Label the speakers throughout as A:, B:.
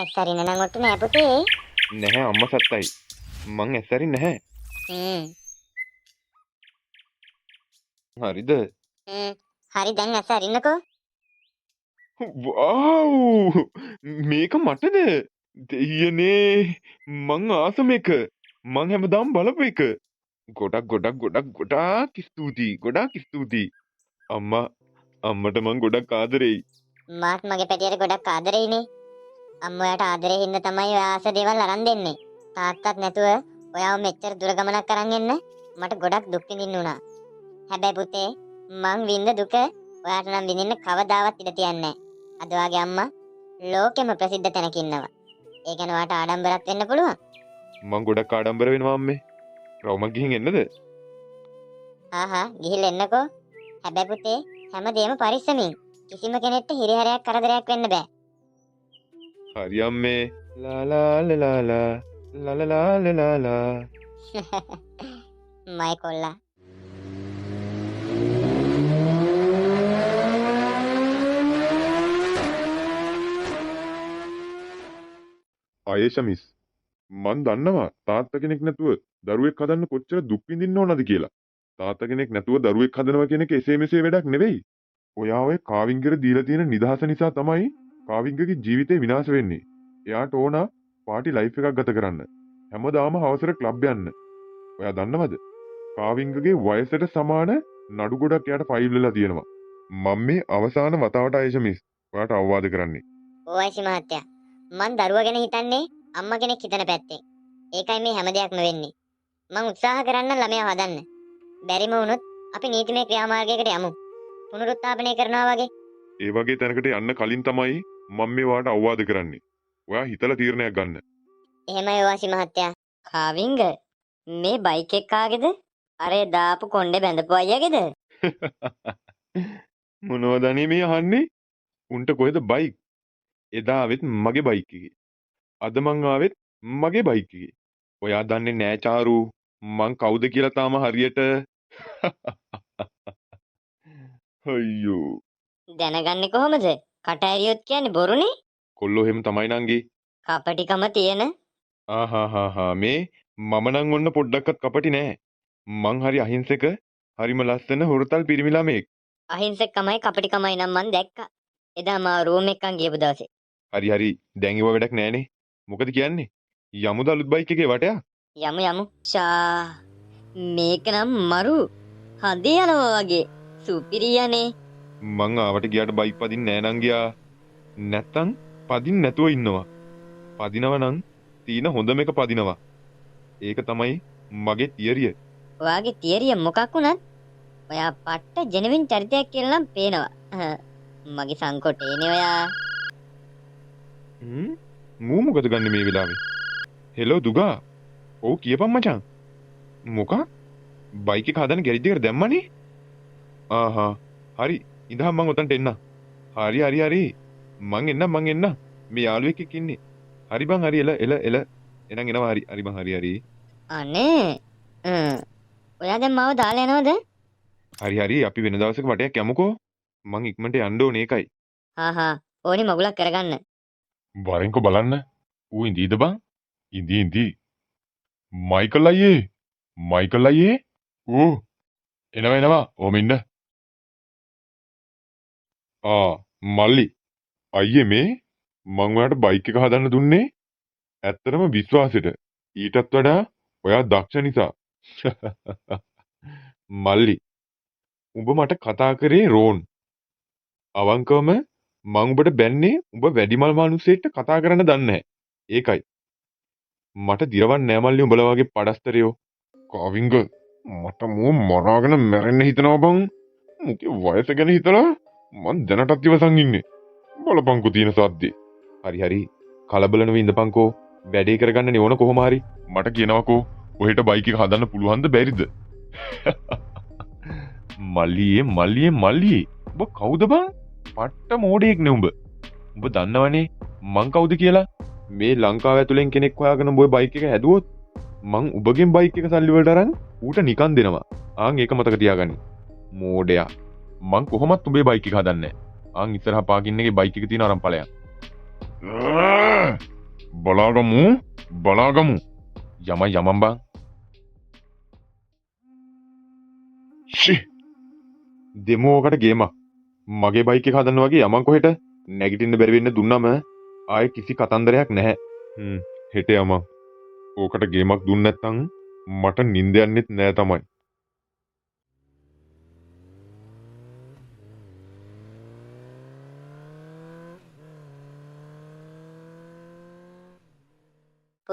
A: ඇස්සරින්න නම් ඔට්ටු නෑ පුතේ.
B: නැහැ අම්මා සත්තයි. මං ඇස්සරින් නැහැ. හරිද?
A: හරි දැන් ඇස්සරින්නකෝ.
B: වව්! මේක මටද? දෙයියනේ මං ආස මේක. මං හැමදාම බලපු එක. ගොඩක් ස්තුතියි. ගොඩක් ස්තුතියි. අම්මා අම්මට මං ගොඩක් ආදරෙයි.
A: මාත් මගේ පැටියට ගොඩක් ආදරෙයිනේ. අම්මා ඔයාට ආදරේ හින්දා තමයි ඔයා ආස දේවල් අරන් දෙන්නේ. තාත්තත් නැතුව ඔයාව මෙච්චර දුර ගමනක් අරන් එන්න මට ගොඩක් දුක් විඳින්න වුණා. හැබැයි පුතේ මං විඳ දුක ඔයාට නම් විඳින්න කවදාවත් ඉඩ තියන්නේ නැහැ. අද වාගේ අම්මා ලෝකෙම ප්‍රසිද්ධ තැනක ඉන්නවා. ඒ ගැන ඔයාට ආඩම්බරත් වෙන්න පුළුවන්.
B: මං ගොඩක් ආඩම්බර වෙනවා අම්මේ. රවුමක් ගිහින් එන්නද?
A: ගිහිල්ලා එන්නකෝ. හැබැයි පුතේ හැමදේම පරිස්සමින්. කිසිම කෙනෙක්ට හිරිහැරයක් කරදරයක් වෙන්න බෑ.
B: හරි අම්මේ. ලා ලා ලා ලා ලා ලා ලා ලා.
A: මයි කොල්ලා.
B: ආයේෂා මිස් මන් දන්නවා තාත්තා කෙනෙක් නැතුව දරුවෙක් හදන්න කොච්චර දුක් විඳින්න ඕනද කියලා. තාත්තා කෙනෙක් නැතුව දරුවෙක් හදනවා කියන එක එසේ මෙසේ වැඩක් නෙවෙයි. ඔයා ඔය කාවින්ගර දීලා තියෙන නිදහස නිසා තමයි කාවින්ගගේ ජීවිතේ විනාශ වෙන්නේ. එයාට ඕන පාටි ලයිෆ් එකක් ගත කරන්න. හැමදාම හවසට ක්ලබ් යන්න. ඔයා දන්නවද? කාවින්ගගේ වයසට සමාන නඩු ගොඩක් එයාට ෆයිල් වෙලා තියෙනවා. මම මේ අවසාන වතාවට ආයේෂා මිස් ඔයාට අවවාද කරන්නේ.
A: ඕයිසි මහත්තයා. මං දරුවා ගැන හිතන්නේ අම්මා කෙනෙක් හිතන පැත්තෙන්. ඒකයි මේ හැම දෙයක්ම වෙන්නේ. මං උත්සාහ කරන්න ළමයා හදන්න. බැරිම වුණොත් අපි නීතිමය ක්‍රියාමාර්ගයකට යමු. පුනරුත්ථාපනය කරනවා වගේ.
B: ඒ වගේ තැනකට යන්න කලින් තමයි මම මේ වාට අවවාද කරන්නේ. ඔයා හිතලා තීරණයක් ගන්න.
A: එහෙමයි ඕයිසි මහත්තයා. කාවින්ග මේ බයික් එක කාගේද? අර දාපු කොණ්ඩේ බැඳපු අයියාගේද?
B: මොනවද අනේ මේ අහන්නේ? උන්ට කොහෙද බයික්? එදා ආවෙත් මගේ බයික් එකේ. අද මං ආවෙත් මගේ බයික් එකේ. ඔයා දන්නේ නෑ චාරු මං කවුද කියලා තාම හරියට. අයියෝ.
A: දැනගන්නේ කොහොමද? කට ඇරියොත් කියන්නේ බොරුනේ.
B: කොල්ලෝ එහෙම තමයි නංගි.
A: කපටිකම තියෙන.
B: මේ මම නම් ඔන්න පොඩ්ඩක්වත් කපටි නෑ. මං හරි අහිංසක හරිම ලස්සන හොරතල් පිරිමි ළමෙක්.
A: අහිංසකමයි කපටිකමයි නම් මං දැක්කා. එදා මා රූම් එකෙන් ගියපු දවසේ.
B: හරි දැන් ඒව වැඩක් නෑනේ. මොකද කියන්නේ? යමුද අලුත් බයික් එකේ වටයක්?
A: යමු. මේක නම් මරු හදේ යනවා වගේ. සුපිරියනේ.
B: මං ආවට ගියාට බයික් පදින්න නෑ නංගියා. නැත්තම් පදින්න නැතුව ඉන්නවා. පදිනව නම් තීන හොඳම එක පදිනවා. ඒක තමයි මගේ තියරිය.
A: ඔයාගේ තියරිය මොකක් වුණත් ඔයා පට්ට ජෙනුවින් චරිතයක් කියලා නම් පේනවා. මගේ සංකොටේනේ ඔයා.
B: මූ මොකද ගන්න මේ වෙලාවේ? හෙලෝ දුගා. ඔව් කියපන් මචං. මොකක්? බයික් එක හදන්න ගෑරේජ් එකට දැම්මනේ? හරි. ඉඳහම් මං උතන්ට එන්න. හරි. මං එන්න. මේ යාළුවෙක් එක්ක ඉන්නේ. හරි බං හරි එල. එහෙනම් එනවා හරි බං හරි.
A: අනේ. ඔයා දැන් මාව දාලා යනවද?
B: හරි අපි වෙන දවසක වටයක් යමුකෝ. මං ඉක්මනට යන්න ඕනේ ඒකයි.
A: ඕනි මගුලක් කරගන්න.
B: වරෙන්කෝ බලන්න. ඌ ඉඳීද බං? ඉඳී. මයිකල් අයියේ. ඌ එනවා. ඕම ඉන්න. මල්ලි. අයියේ මේ මං ඔයාට බයික් එක හදන්න දුන්නේ ඇත්තටම විශ්වාසෙට. ඊටත් වඩා ඔයා දක්ෂ නිසා. මල්ලි. උඹ මට කතා කරේ රෝන්. අවංකවම මං උඹට බැන්නේ උඹ වැඩිමල් මිනිස්සෙක්ට කතා කරන්න දන්නේ නැහැ. ඒකයි. මට දිරවන්නේ නෑ මල්ලි උඹලා වගේ පඩස්තරයෝ. කාවින්ග මට මෝ මරාගෙන මැරෙන්න හිතනවා බං. මුකේ වයස ගැන හිතලා මං දැනටත් ඉවසන් ඉන්නේ. බලපංකෝ තියෙන සද්දේ. හරි. කලබල නොවී ඉඳපංකෝ. වැඩේ කරගන්න ඕන කොහොම හරි. මට කියනවාකෝ ඔහෙට බයික් එක හදන්න පුළුවන්ද බැරිද? මල්ලියේ. ඔබ කවුද බං? පට්ට මෝඩයෙක් නේ උඹ. උඹ දන්නවනේ මං කවුද කියලා? මේ ලංකාව ඇතුලෙන් කෙනෙක් හොයාගෙන උඹ බයික් එක හැදුවොත් මං උඹගෙන් බයික් එක සල්ලි වලට අරන් ඌට නිකන් දෙනවා. ඒක මතක තියාගන්න. මෝඩයා. මං කොහොමත් උඹේ බයික් එක හදන්නේ නැහැ. අන් ඉස්සරහා පාකින් එකේ බයික් එක තියෙන අරන් ඵලයන්. බලාගමු. යමන් බං. ෂි. දෙමෝකට ගේමක්. මගේ බයික් එක හදන්න වගේ යමන් කොහෙට නැගිටින්න බැරි වෙන්න දුන්නම ආයේ කිසි කතන්දරයක් නැහැ. හෙට යමන්. ඕකට ගේමක් දුන්න නැත්නම් මට නිින්ද යන්නෙත් නෑ තමයි.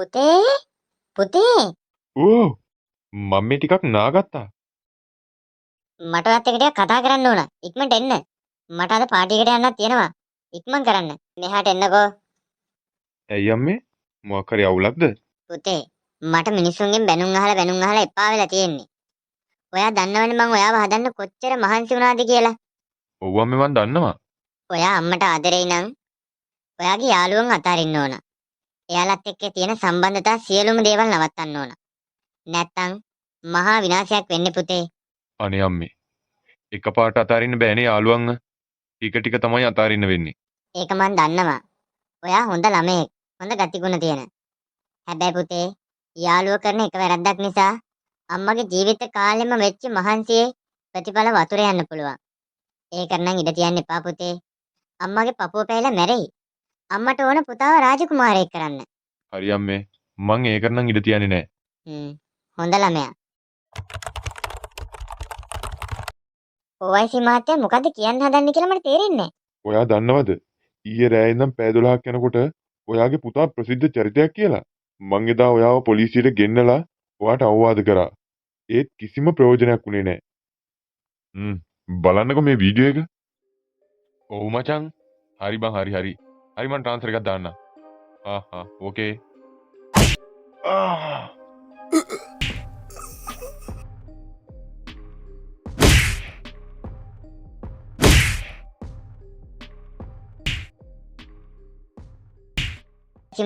A: පුතේ
B: ඕ මම මේ ටිකක් නාගත්තා.
A: මටවත් එක ටිකක් කතා කරන්න ඕන. ඉක්මනට එන්න. මට අද පාටි එකට යන්නත් තියෙනවා. ඉක්මන් කරන්න. මෙහාට එන්නකෝ.
B: ඇයි අම්මේ? මොකක් හරි අවුලක්ද?
A: පුතේ මට මිනිස්සුන්ගෙන් බැනුම් අහලා එපා වෙලා තියෙන්නේ. ඔයා දන්නවනේ මං ඔයාව හදන්න කොච්චර මහන්සි වුණාද කියලා.
B: ඔව් අම්මේ මන් දන්නවා.
A: ඔයා අම්මට ආදරෙයි නම් ඔයාගේ යාළුවන් අතාරින්න ඕන. එයාලත් එක්ක තියෙන සම්බන්ධතා සියලුම දේවල් නවත්තන්න ඕන. නැත්තම් මහා විනාශයක් වෙන්නේ පුතේ.
B: අනේ අම්මේ. එකපාරට අතාරින්න බෑනේ යාළුවන්ව. ටික තමයි අතාරින්න වෙන්නේ.
A: ඒක මං දන්නවා. ඔයා හොඳ ළමයෙක්. හොඳ ගතිගුණ තියෙන. හැබැයි පුතේ යාළුව කරන එක වැරද්දක් නිසා අම්මගේ ජීවිත කාලෙම වෙච්ච මහන්සියේ ප්‍රතිඵල වතුර යන්න පුළුවන්. ඒක නම් ඉඩ තියන්න එපා පුතේ. අම්මගේ පපුව පැහිලා මැරෙයි. අම්මට ඕන පුතාව රාජකුමාරයෙක් කරන්න.
B: හරි අම්මේ. මං ඒකට නම් ඉඩ තියන්නේ නෑ.
A: හොඳ ළමයා. OIC මහත්තයා මොකද්ද කියන්න හදන්නේ කියලා මට තේරෙන්නේ නැහැ.
B: ඔයා දන්නවද? ඊයේ රෑ ඉඳන් පැය 12ක් යනකොට ඔයාගේ පුතා ප්‍රසිද්ධ චරිතයක් කියලා. මං එදා ඔයාව පොලිසියට ගෙන්නලා ඔයාට අවවාද කරා. ඒත් කිසිම ප්‍රයෝජනයක් වුණේ නැහැ. බලන්නකෝ මේ වීඩියෝ එක. ඔව් මචං. හරි බං හරි. හරි මං ට්‍රාන්ස්ෆර් එකක් දාන්නම්. ඕකේ.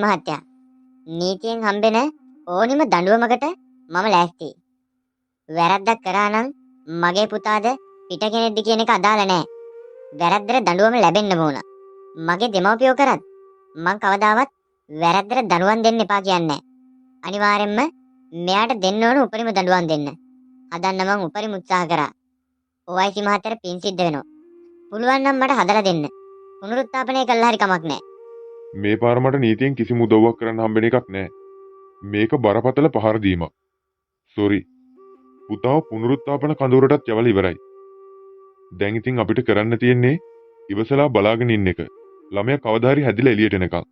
A: මහත්තයා නීතියෙන් හම්බෙන ඕනිම දඬුවමකට මම ලෑස්තියි. වැරද්දක් කරා නම් මගේ පුතාද පිට කෙනෙක්ද කියන එක අදාළ නැහැ. වැරද්දට දඬුවම ලැබෙන්න ඕන. මගේ දෙමව්පියෝ කරත් මං කවදාවත් වැරද්දට දඬුවම් දෙන්න එපා කියන්නේ නැහැ. අනිවාර්යෙන්ම මෙයාට දෙන්න ඕන උපරිම දඬුවම් දෙන්න. හදන්න මං උපරිම උත්සාහ කරා. OIC මහත්තයාට පින් සිද්ධ වෙනවා. පුළුවන් නම් මට හදලා දෙන්න. පුනරුත්ථාපනය කළා හරි කමක් නැහැ.
B: මේ පාර මට නීතියෙන් කිසිම උදව්වක් කරන්න හම්බෙන එකක් නෑ. මේක බරපතල පහර දීමක්. සෝරි. පුතාව පුනරුත්ථාපන කඳවුරටත් යවලා ඉවරයි. දැන් ඉතින් අපිට කරන්න තියෙන්නේ ඉවසලා බලාගෙන ඉන්න එක. ළමයා කවදා හරි හැදිලා එළියට එනකම්.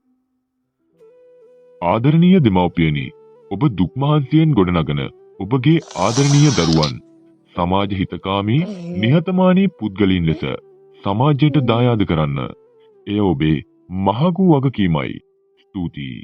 B: ආදරණීය දෙමව්පියනි, ඔබ දුක් මහන්සියෙන් ගොඩනගන ඔබගේ ආදරණීය දරුවන් සමාජ හිතකාමී නිහතමානී පුද්ගලයින් ලෙස සමාජයට දායාද කරන්න. එය ඔබේ මහඟු වගකීමයි. ස්තුතියි.